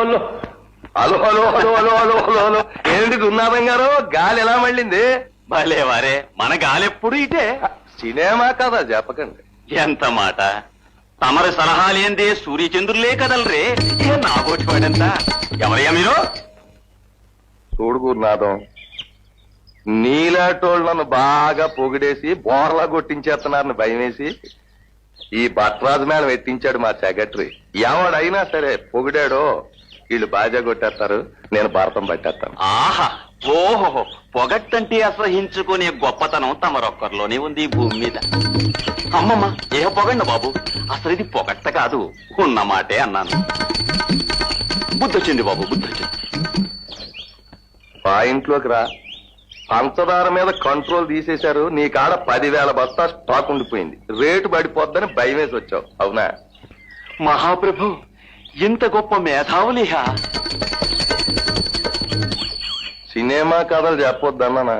Hello hello hello hello hello hello hello ఏంటి గున్నాదం గారు గాలి ఎలా మళ్ళింది? భలే వారే, మన గాలెప్పుడు ఇటే. సినిమా కదా చెప్పకండి. ఎంత మాట! తమరి సలహాలేందే సూర్యచంద్రులే కదలరే. ఏ నాగోటి వాడంతా ఎవరయ్యా మీరు? చూడు గురునాథం, నీలాటోళ్ళు నన్ను బాగా పొగిడేసి బోర్లా కొట్టించేస్తున్నారని భయం వేసి ఈ భట్రాజు మేళం ఎత్తించాడు మా సెక్రటరీ. ఎవడైనా సరే పొగిడాడో వీళ్ళు బాజా కొట్టేస్తారు, నేను భారతం పట్టేస్తాను. ఆహా, ఓహో, పొగట్టంటే అసహించుకునే గొప్పతనం తమరొక్కరిలోనే ఉంది ఈ భూమి మీద. అమ్మమ్మ, ఏ పొగండి బాబు, అసలు ఇది పొగట్ట కాదు, ఉన్న మాటే అన్నాను. బుద్ధొచ్చింది బాబు, బుద్ధొచ్చింది. మా ఇంట్లోకి రా. పంచదార మీద కంట్రోల్ తీసేశారు, నీ కాడ 10,000 బస్తా స్టాక్ ఉండిపోయింది, రేటు పడిపోద్దని భయం వేసి వచ్చావు, అవునా? మహాప్రభు, ఇంత గొప్ప మేధావులిహా. సినిమా కథలు చెప్పొద్దన్నానా?